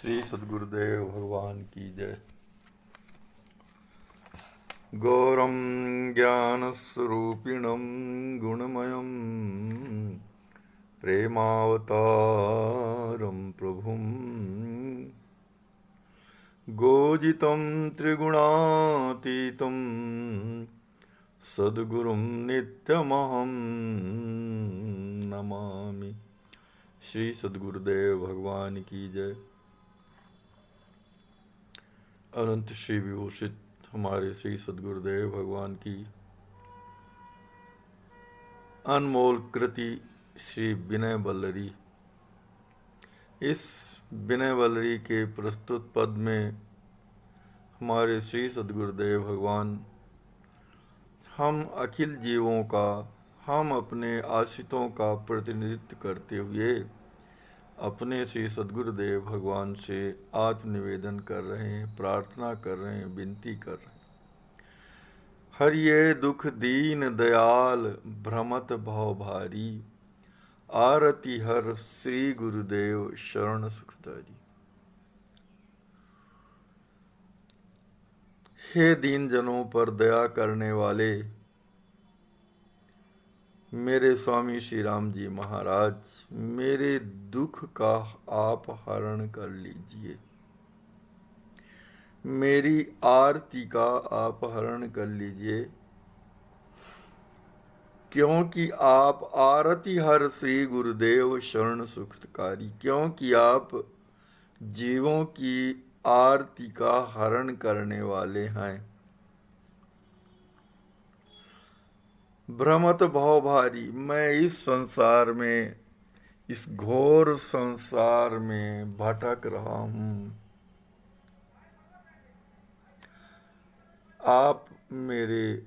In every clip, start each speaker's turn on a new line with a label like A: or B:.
A: श्री सद्गुरुदेव भगवान की जय। गौरम ज्ञानस्वरूपिणं गुणमयं प्रेमावतारं प्रभुं गोजितं त्रिगुणातीतं सद्गुरुं नित्यमहं नमामि। श्री सद्गुरुदेव भगवान की जय। अनंत श्री विभूषित हमारे श्री सद्गुरुदेव भगवान की अनमोल कृति श्री विनय वल्लरी। इस विनय वल्लरी के प्रस्तुत पद में हमारे श्री सद्गुरुदेव भगवान हम अखिल जीवों का, हम अपने आश्रितों का प्रतिनिधित्व करते हुए अपने श्री सद्गुरुदेव भगवान से आत्मनिवेदन कर रहे हैं, प्रार्थना कर रहे हैं, विनती कर रहे हैं। हरिये दुख दीन दयाल भ्रमत भव भारी, आरती हर श्री गुरुदेव शरण सुखदारी। हे दीन जनों पर दया करने वाले मेरे स्वामी श्री राम जी महाराज, मेरे दुख का आप हरण कर लीजिए, मेरी आरती का आप हरण कर लीजिए, क्योंकि आप आरती हर श्री गुरुदेव शरण सुखकारी, क्योंकि आप जीवों की आरती का हरण करने वाले हैं। भ्रमत भव भारी, मैं इस संसार में, इस घोर संसार में भटक रहा हूं। आप मेरे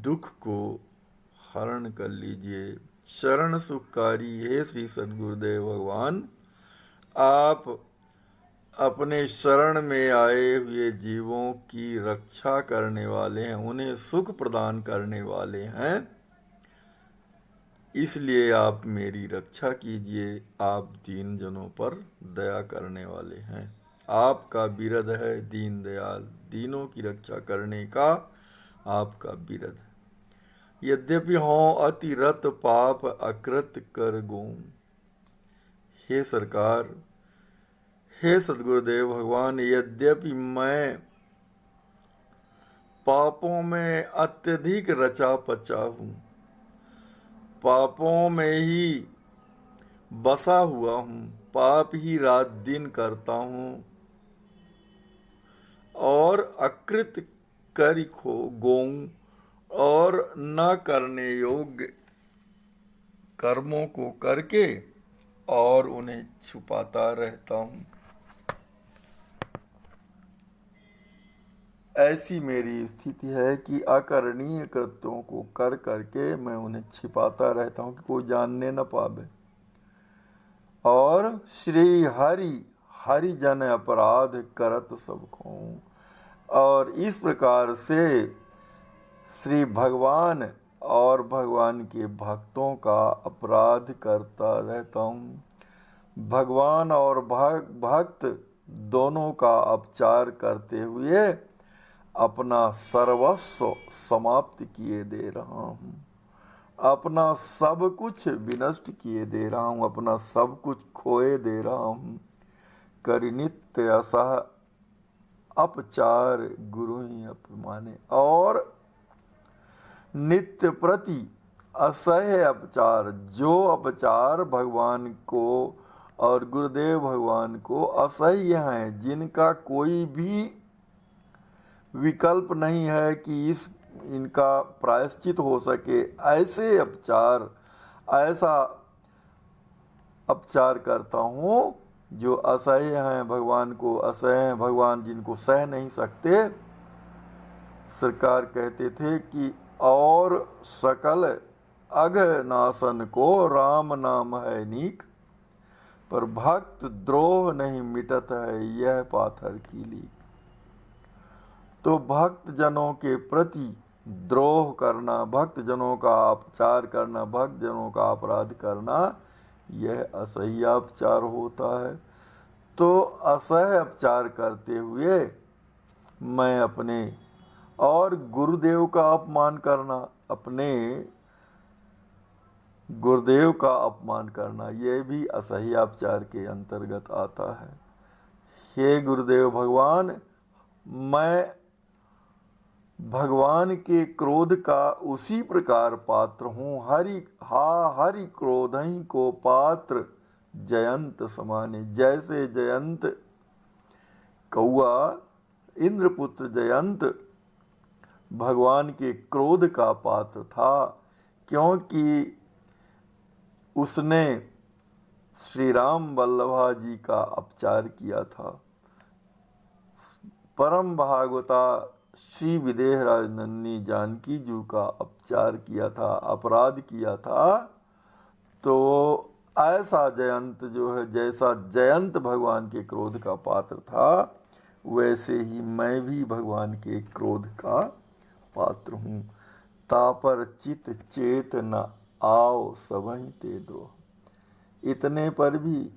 A: दुख को हरण कर लीजिए। शरण सुखकारी हे श्री सद्गुरुदेव भगवान, आप अपने शरण में आए हुए जीवों की रक्षा करने वाले हैं, उन्हें सुख प्रदान करने वाले हैं, इसलिए आप मेरी रक्षा कीजिए। आप दीन जनों पर दया करने वाले हैं। आपका बिरद है दीन दयाल, दीनों की रक्षा करने का आपका बिरद है। यद्यपि हों अति रत पाप अकृत कर गौं, हे सरकार, हे सद्गुरुदेव भगवान, यद्यपि मैं पापों में अत्यधिक रचा पचा हूँ, पापों में ही बसा हुआ हूँ, पाप ही रात दिन करता हूँ और अकृत करि खो गौं और न करने योग्य कर्मों को करके और उन्हें छुपाता रहता हूँ। ऐसी मेरी स्थिति है कि अकरणीय कृत्यों को कर करके मैं उन्हें छिपाता रहता हूँ कि कोई जानने न पावे। और श्री हरि हरि जन अपराध करत सब खों, और इस प्रकार से श्री भगवान और भगवान के भक्तों का अपराध करता रहता हूँ। भगवान और भक्त दोनों का अपचार करते हुए अपना सर्वस्व समाप्त किए दे रहा हूँ, अपना सब कुछ विनष्ट किए दे रहा हूँ, अपना सब कुछ खोए दे रहा हूँ। करि नित्य असह अपचार गुरु ही अपमाने, और नित्य प्रति असह्य अपचार, जो अपचार भगवान को और गुरुदेव भगवान को असह्य हैं, जिनका कोई भी विकल्प नहीं है कि इनका प्रायश्चित हो सके, ऐसे अपचार, ऐसा अपचार करता हूँ जो असह्य हैं भगवान को, असह्य हैं भगवान जिनको सह नहीं सकते। सरकार कहते थे कि और सकल अघ नासन को राम नाम है नीक, पर भक्त द्रोह नहीं मिटत है यह पाथर की लीक। तो भक्त जनों के प्रति द्रोह करना, भक्त जनों का अपचार करना, भक्त जनों का अपराध करना, यह असह्य अपचार होता है। तो असह्य उपचार करते हुए मैं अपने और गुरुदेव का अपमान करना, अपने गुरुदेव का अपमान करना, यह भी असह्यापचार के अंतर्गत आता है। हे गुरुदेव भगवान, मैं भगवान के क्रोध का उसी प्रकार पात्र हूँ। हरि क्रोध ही को पात्र जयंत समाने। जैसे जयंत कौआ, इंद्रपुत्र जयंत भगवान के क्रोध का पात्र था, क्योंकि उसने श्री राम वल्लभा जी का अपचार किया था। परम भागवता श्री विदेहराज नन्दी जानकी जी का अपचार किया था, अपराध किया था। तो ऐसा जयंत जो है, जैसा जयंत भगवान के क्रोध का पात्र था, वैसे ही मैं भी भगवान के क्रोध का पात्र हूँ। तापर चित चेत न आओ सबहि ते द्रोह। इतने पर भी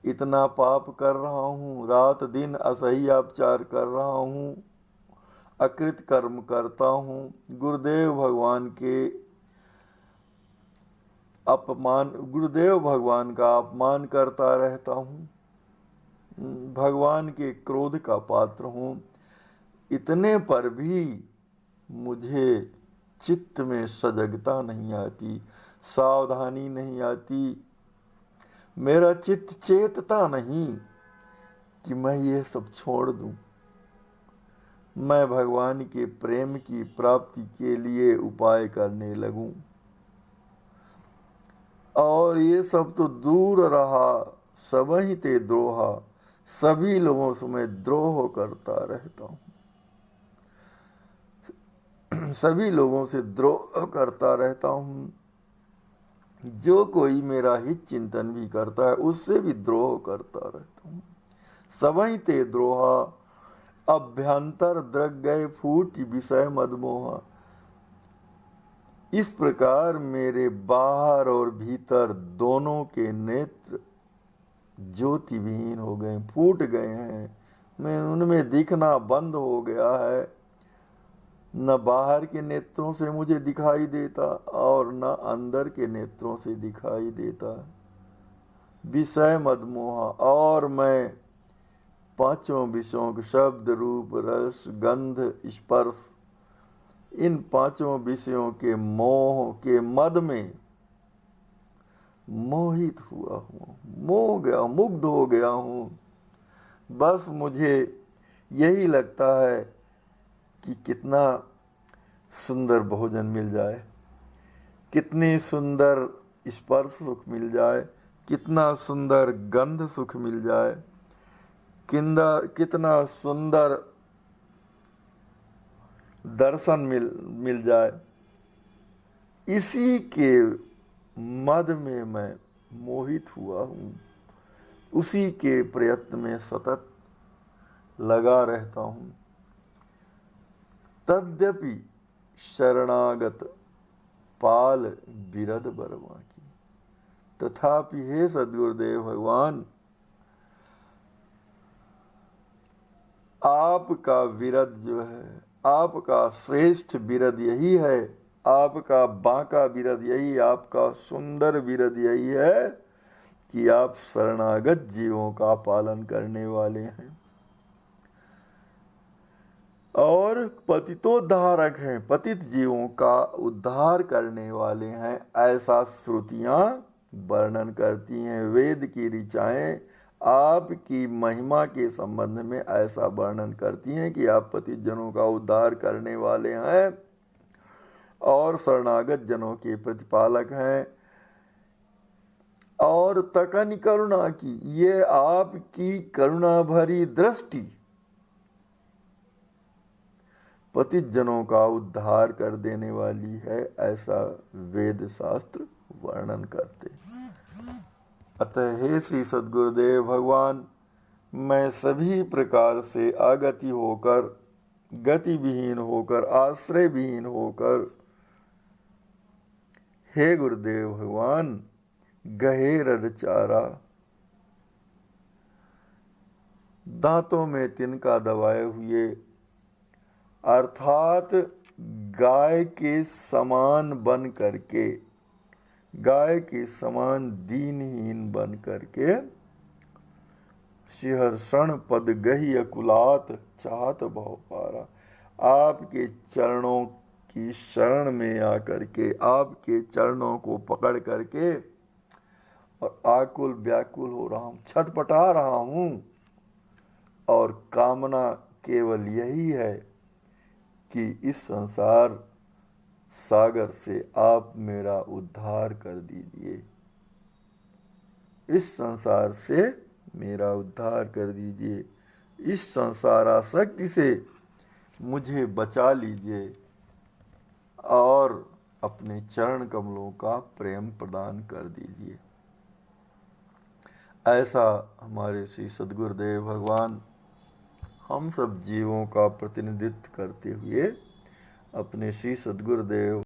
A: इतना पाप कर रहा हूँ, रात दिन असह्यापचार कर रहा हूँ, अकृत कर्म करता हूँ, गुरुदेव भगवान के अपमान, गुरुदेव भगवान का अपमान करता रहता हूँ, भगवान के क्रोध का पात्र हूँ। इतने पर भी मुझे चित्त में सजगता नहीं आती, सावधानी नहीं आती, मेरा चित्त चेतता नहीं कि मैं ये सब छोड़ दूं, मैं भगवान के प्रेम की प्राप्ति के लिए उपाय करने लगूं। और ये सब तो दूर रहा, सबहि ते द्रोहा, सभी लोगों से मैं द्रोह करता रहता हूँ, सभी लोगों से द्रोह करता रहता हूँ। जो कोई मेरा हित चिंतन भी करता है, उससे भी द्रोह करता रहता हूँ। सबहि ते द्रोहा, अभ्यंतर द्रग गए फूट विषय मदमोहा। इस प्रकार मेरे बाहर और भीतर दोनों के नेत्र ज्योति विहीन हो गए, फूट गए हैं। मैं उनमें दिखना बंद हो गया है। न बाहर के नेत्रों से मुझे दिखाई देता और न अंदर के नेत्रों से दिखाई देता। विषय मदमोहा, और मैं पांचों विषयों के शब्द, रूप, रस, गंध, स्पर्श, इन पांचों विषयों के मोह के मद में मोहित हुआ हूँ, मुग्ध हो गया हूँ। बस मुझे यही लगता है कि कितना सुंदर भोजन मिल जाए, कितनी सुंदर स्पर्श सुख मिल जाए, कितना सुंदर गंध सुख मिल जाए, कितना सुंदर दर्शन मिल जाए। इसी के मद में मैं मोहित हुआ हूँ, उसी के प्रयत्न में सतत लगा रहता हूँ। तद्यपि शरणागत पाल बिरद बरमा की, तथापि हे सद्गुरुदेव भगवान, आपका विरद जो है, आपका श्रेष्ठ विरद यही है, आपका बांका विरद यही, आपका सुंदर विरद यही है कि आप शरणागत जीवों का पालन करने वाले हैं और पतितोद्धारक हैं, पतित जीवों का उद्धार करने वाले हैं। ऐसा श्रुतियां वर्णन करती हैं, वेद की ऋचाएं आपकी महिमा के संबंध में ऐसा वर्णन करती हैं कि आप पतित जनों का उद्धार करने वाले हैं और शरणागत जनों के प्रतिपालक हैं। और तकन करुणा की, ये आपकी करुणा भरी दृष्टि पतित जनों का उद्धार कर देने वाली है, ऐसा वेद शास्त्र वर्णन करते। अतः हे श्री सद्गुरुदेव भगवान, मैं सभी प्रकार से अगति होकर, गति विहीन होकर, आश्रय विहीन होकर, हे गुरुदेव भगवान, गहे रद चारा, दांतों में तिनका दबाए हुए, अर्थात गाय के समान बन करके, गाय के समान दीनहीन बन करके, सिंहर्षण पद गही अकुलात चाहत बहु पारा, आपके चरणों की शरण में आकर के, आपके चरणों को पकड़ करके और आकुल व्याकुल हो रहा हूँ, छटपटा रहा हूँ। और कामना केवल यही है कि इस संसार सागर से आप मेरा उद्धार कर दीजिए, इस संसार से मेरा उद्धार कर दीजिए, इस संसारासक्ति से मुझे बचा लीजिए और अपने चरण कमलों का प्रेम प्रदान कर दीजिए। ऐसा हमारे श्री सद्गुरुदेव भगवान हम सब जीवों का प्रतिनिधित्व करते हुए अपने श्री सद्गुरुदेव